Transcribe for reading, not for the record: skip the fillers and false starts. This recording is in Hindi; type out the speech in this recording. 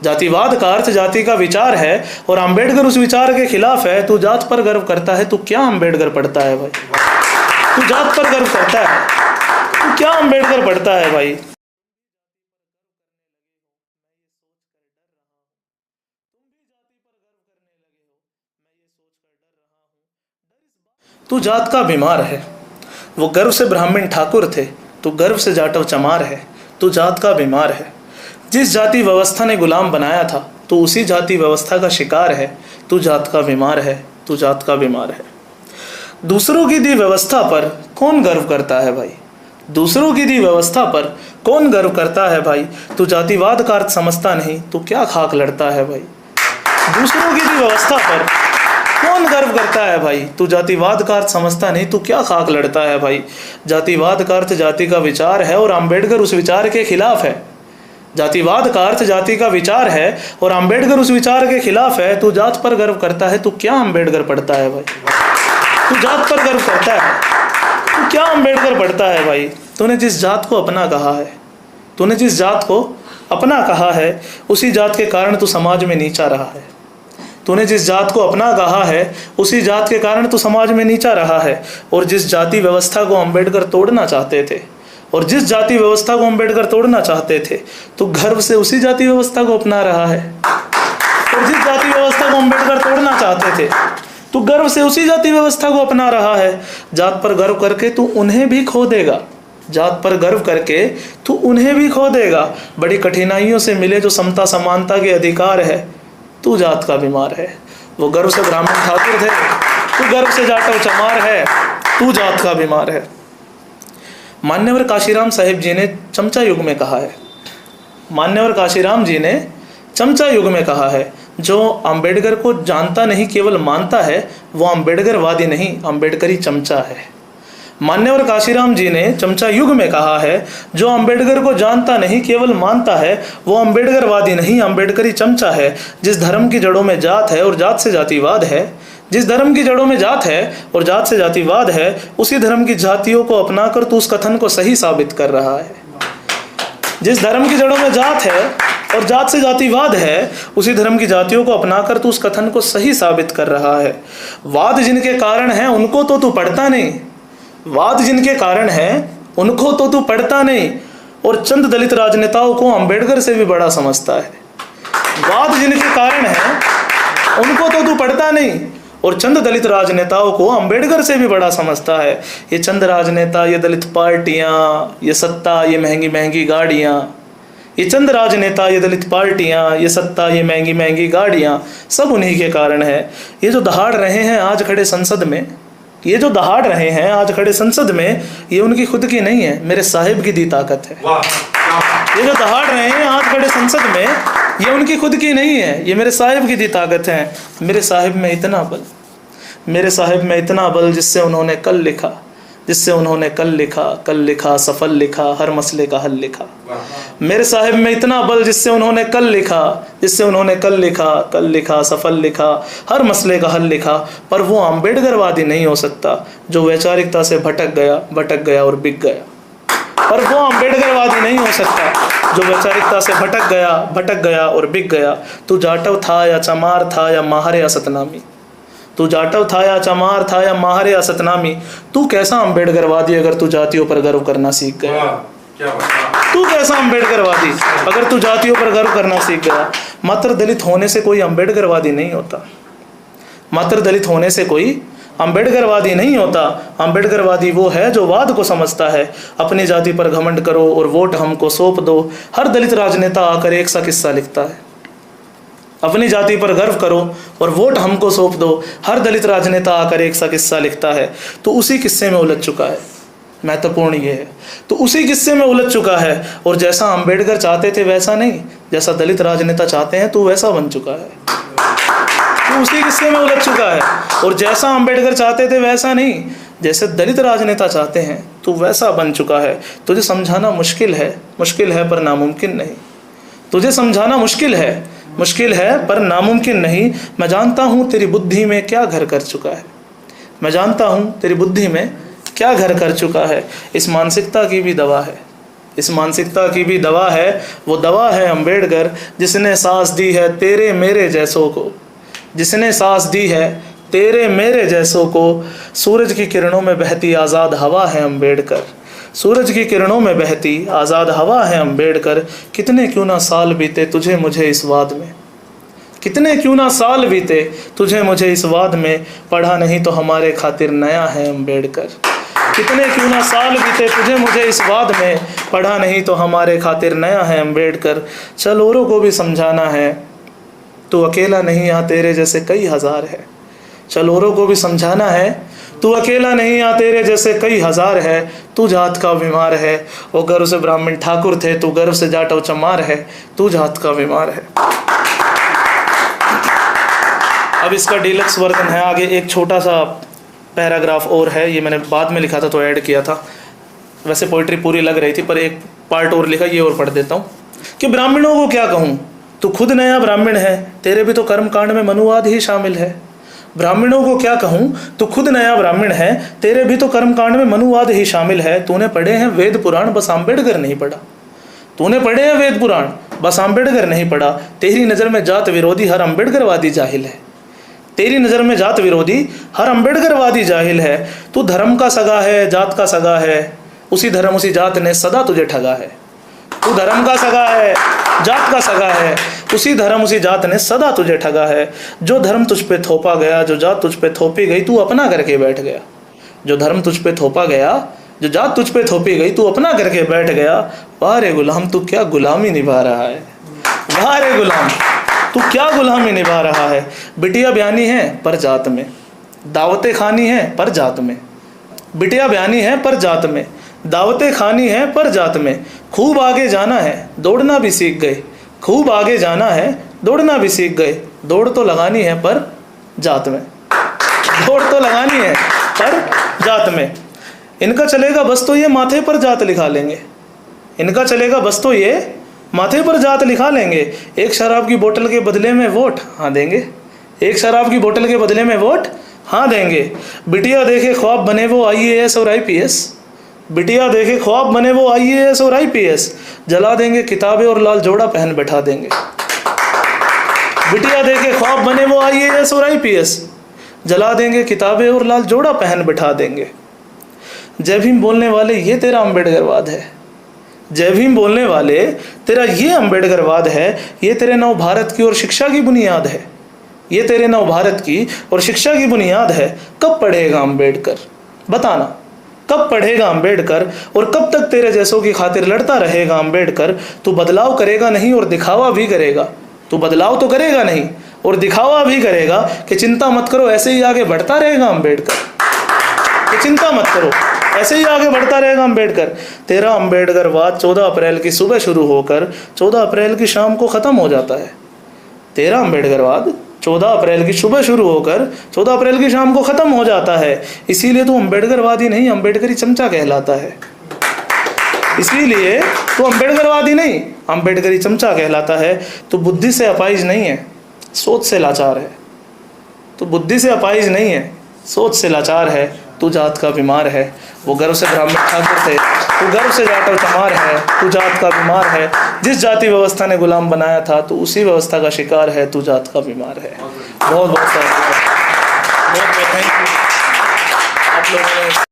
जातिवाद का अर्थ जाति का विचार है और अंबेडकर उस विचार के खिलाफ है। तू जात पर गर्व करता है, तू क्या अंबेडकर पढ़ता है भाई? तू जात पर गर्व करता है, तू क्या अंबेडकर पढ़ता है भाई? तू जात का बीमार है। वो गर्व से ब्राह्मण ठाकुर थे, तू गर्व से जाटव चमार है। तू जात का बीमार है। जिस जाति व्यवस्था ने गुलाम बनाया था, तू उसी जाति व्यवस्था का शिकार है। तू जात का बीमार है, तू जात का बीमार है। दूसरों की दी व्यवस्था पर कौन गर्व करता है भाई? दूसरों की दी व्यवस्था पर कौन गर्व करता है भाई? तू जातिवाद का अर्थ समझता नहीं, तू क्या खाक लड़ता है भाई? दूसरों की दी व्यवस्था पर कौन गर्व करता है भाई? तू जातिवाद का अर्थ समझता नहीं, तू क्या खाक लड़ता है भाई? जातिवाद का अर्थ जाति का विचार है और अंबेडकर उस विचार के खिलाफ है। जातिवाद का अर्थ जाति का विचार है और अंबेडकर उस विचार के खिलाफ है। तू जात पर गर्व करता है, तू क्या अंबेडकर पढ़ता है भाई? तू जात पर गर्व करता है, तू क्या अंबेडकर पढ़ता है भाई? तूने जिस जात को अपना कहा है, तूने जिस जात को अपना कहा है, उसी जात के कारण तू समाज में नीचा रहा है। तूने जिस जात को अपना कहा है, उसी जात के कारण तू समाज में नीचा रहा है। और जिस जाति व्यवस्था को अंबेडकर तोड़ना चाहते थे, और जिस जाति व्यवस्था को अंबेडकर तोड़ना चाहते थे, तू गर्व से उसी जाति व्यवस्था को अपना रहा है। और जिस जाति व्यवस्था को अंबेडकर तोड़ना चाहते थे, तू गर्व से उसी जाति व्यवस्था को अपना रहा है। जात पर गर्व करके तू उन्हें भी खो देगा। जात पर गर्व करके तू उन्हें भी खो देगा। बड़ी कठिनाइयों से मिले जो समता समानता के अधिकार है, तू जात का बीमार है। वो गर्व से ब्राह्मण ठाकुर थे, तू गर्व से जाटव चमार है। तू जात का बीमार है। मान्यवर काशीराम साहिब जी ने चमचा युग में कहा है, मान्यवर काशीराम जी ने चमचा युग में कहा है, जो अंबेडकर को जानता नहीं केवल मानता है, वो अंबेडकरवादी नहीं, अंबेडकरी चमचा है। मान्यवर काशीराम जी ने चमचा युग में कहा है, जो अंबेडकर को जानता नहीं केवल मानता है, वो अंबेडकरवादी नहीं, अंबेडकरी चमचा है। जिस धर्म की जड़ों में जात है और जात से जातिवाद है, जिस धर्म की जड़ों में जात है और जात से जातिवाद है, उसी धर्म की जातियों को अपनाकर तू उस कथन को सही साबित कर रहा है। जिस धर्म की जड़ों में जात है और जात से जातिवाद है, उसी धर्म की जातियों को अपनाकर तू उस कथन को सही साबित कर रहा है। वाद जिनके कारण है, उनको तो तू पढ़ता नहीं। वाद जिनके कारण है, उनको तो तू पढ़ता नहीं, और चंद दलित राजनेताओं को अंबेडकर से भी बड़ा समझता है। वाद जिनके कारण है, उनको तो तू पढ़ता नहीं, और चंद दलित राजनेताओं को अंबेडकर से भी बड़ा समझता है। ये चंद राजनेता, ये दलित पार्टियां, ये सत्ता, ये महंगी महंगी गाड़ियां, ये चंद राजनेता, ये दलित पार्टियां, ये सत्ता, ये महंगी महंगी गाड़ियां, सब उन्हीं के कारण है। ये जो दहाड़ रहे हैं आज खड़े संसद में, ये जो दहाड़ रहे हैं आज खड़े संसद में, ये उनकी खुद की नहीं है, मेरे साहिब की दी ताकत है। ये जो दहाड़ रहे हैं आज खड़े संसद में, ये उनकी खुद की नहीं है, ये मेरे साहिब की दी ताकत है। मेरे साहिब में इतना बल, मेरे साहिब में इतना बल, जिससे उन्होंने कल लिखा, जिससे उन्होंने कल लिखा, कल लिखा, सफल लिखा, हर मसले का हल लिखा। मेरे साहिब में इतना बल, जिससे उन्होंने कल लिखा, जिससे उन्होंने कल लिखा, कल लिखा, सफल लिखा, हर मसले का हल लिखा। पर वो अंबेडकरवादी नहीं हो सकता जो वैचारिकता से भटक गया और बिक गया। पर वो अंबेडकरवादी नहीं हो सकता जो वैचारिकता से भटक गया और बिक गया। तू जाटव था या चमार था या माहर या सतनामी, तू जाटव था या चमार था या माहर या सतनामी, तू कैसा अंबेडकरवादी अगर तू जातियों पर गर्व करना सीख गया? तू कैसा अंबेडकरवादी अगर तू जातियों पर गर्व करना सीख गया? मात्र दलित होने से कोई अंबेडकरवादी नहीं होता। मात्र दलित होने से कोई अंबेडकरवादी नहीं होता। अंबेडकरवादी वो है जो वाद को समझता है। अपनी जाति पर घमंड करो और वोट हमको सौंप दो, हर दलित राजनेता आकर एक सा किस्सा लिखता है। अपनी जाति पर गर्व करो और वोट हमको सौंप दो, हर दलित राजनेता आकर एक सा किस्सा लिखता है। तो उसी किस्से में उलझ चुका है। महत्वपूर्ण ये है, तो उसी किस्से में उलझ चुका है। और जैसा अंबेडकर चाहते थे वैसा नहीं, जैसा दलित राजनेता चाहते हैं तो वैसा बन चुका है। तो उसी किस्से में उलझ चुका है। और जैसा अंबेडकर चाहते थे वैसा नहीं, जैसे दलित राजनेता चाहते हैं तो वैसा बन चुका है। तुझे समझाना मुश्किल है पर नामुमकिन नहीं। तुझे समझाना मुश्किल है पर नामुमकिन नहीं। मैं जानता हूँ तेरी बुद्धि में क्या घर कर चुका है। मैं जानता हूँ तेरी बुद्धि में क्या घर कर चुका है। इस मानसिकता की भी दवा है, इस मानसिकता की भी दवा है, वो दवा है अम्बेडकर, जिसने सांस दी है तेरे मेरे जैसों को, जिसने सांस दी है तेरे मेरे जैसों को। सूरज की किरणों में बहती आज़ाद हवा है अम्बेडकर, सूरज की किरणों में बहती आज़ाद हवा है अम्बेडकर। कितने क्यों ना साल बीते तुझे मुझे इस वाद में, कितने क्यों ना साल बीते तुझे मुझे इस वाद में, पढ़ा नहीं तो हमारे खातिर नया है अम्बेडकर। कितने क्यों ना साल बीते तुझे मुझे इस वाद में, पढ़ा नहीं तो हमारे खातिर नया है अम्बेडकर। चल औरों को भी समझाना है, तू अकेला नहीं यहाँ तेरे जैसे कई हज़ार है। चल औरों को भी समझाना है, तू अकेला नहीं यहाँ तेरे जैसे कई हज़ार है। तू जात का बीमार है, वो गर्व से ब्राह्मण ठाकुर थे, तू गर्व से जाटव चमार है, तू जात का बीमार है। अब इसका डीलक्स वर्जन है, आगे एक छोटा सा पैराग्राफ और है, ये मैंने बाद में लिखा था तो ऐड किया था। वैसे पोइट्री पूरी लग रही थी पर एक पार्ट और लिखा, ये और पढ़ देता हूँ कि ब्राह्मणों को क्या कहूँ, तू खुद नया ब्राह्मण है, तेरे भी तो कर्म कांड में मनुवाद ही शामिल है। ब्राह्मणों को क्या कहूँ, तू खुद नया ब्राह्मण है, तेरे भी तो कर्म कांड में मनुवाद ही शामिल है। तूने पढ़े हैं वेद पुराण, बस अम्बेडकर नहीं पढ़ा। तूने पढ़े हैं वेद पुराण, बस अम्बेडकर नहीं पढ़ा। तेरी नज़र में जात विरोधी हर अम्बेडकरवादी जाहिल है, तेरी नज़र में जात विरोधी हर अम्बेडकरवादी जाहिल है। तू धर्म का सगा है, जात का सगा है, उसी धर्म उसी जात ने सदा तुझे ठगा है। तू धर्म का सगा है, जात का सगा है, उसी धर्म उसी जात ने सदा तुझे ठगा है। जो धर्म तुझ पे थोपा गया, जो जात तुझ पे थोपी गई, तू अपना करके बैठ गया। जो धर्म तुझ पे थोपा गया, जो जात तुझ पे थोपी गई, तू अपना करके बैठ गया। वाह रे गुलाम, तू क्या गुलामी निभा रहा है, वाह रे गुलाम तू क्या गुलामी निभा रहा है। बिटिया बयानी है पर जात में, दावतें खानी है पर जात में। बिटिया बयानी है पर जात में, दावतें खानी है पर जात में। खूब आगे जाना है, दौड़ना भी सीख गए, खूब आगे जाना है, दौड़ना भी सीख गए। दौड़ तो लगानी है पर जात में, दौड़ तो लगानी है पर जात में। इनका चलेगा बस तो ये माथे पर जात लिखा लेंगे, इनका चलेगा बस तो ये माथे पर जात लिखा लेंगे। एक शराब की बोतल के बदले में वोट हाँ देंगे, एक शराब की बोतल के बदले में वोट हाँ देंगे। बिटिया देखे ख्वाब बने वो IAS और IPS, बिटिया देखे ख्वाब बने वो IAS और IPS। जला देंगे किताबें और लाल जोड़ा पहन बैठा देंगे। बिटिया देखे ख्वाब बने वो IAS और IPS, जला देंगे किताबें और लाल जोड़ा पहन बैठा देंगे। जय भीम बोलने वाले ये तेरा अम्बेडकरवाद है, जय भीम बोलने वाले तेरा ये अम्बेडकरवाद है। ये तेरे नव भारत की और शिक्षा की बुनियाद है, ये तेरे नव भारत की और शिक्षा की बुनियाद है। कब पढ़ेगा अम्बेडकर बताना, कब पढ़ेगा अम्बेडकर, और कब तक तेरे जैसों की खातिर लड़ता रहेगा अम्बेडकर। तू बदलाव करेगा नहीं और दिखावा भी करेगा, तू बदलाव तो करेगा नहीं और दिखावा भी करेगा कि चिंता मत करो ऐसे ही आगे बढ़ता रहेगा अम्बेडकर, कि चिंता मत करो ऐसे ही आगे बढ़ता रहेगा अम्बेडकर। तेरा अम्बेडकरवाद 14 अप्रैल की सुबह शुरू होकर 14 अप्रैल की शाम को ख़त्म हो जाता है। तेरा अम्बेडकरवाद 14 अप्रैल की सुबह शुरू होकर 14 अप्रैल की शाम को ख़त्म हो जाता है। इसीलिए तू अम्बेडकरवादी नहीं, अम्बेडकरी चमचा कहलाता है। इसीलिए तू अम्बेडकरवादी नहीं, अम्बेडकरी चमचा कहलाता है। तू बुद्धि से अपाहिज नहीं है, सोच से लाचार है। तू बुद्धि से अपाहिज नहीं है, सोच से लाचार है। तू जात का बीमार है, वो गर्व से ब्राह्मण ठाकुर थे, तू गर्व से जाटव चमार है। तू जात का बीमार है, जिस जाति व्यवस्था ने गुलाम बनाया था तू उसी व्यवस्था का शिकार है। तू जात का बीमार है। बहुत बहुत थैंक यू आप लोगों ने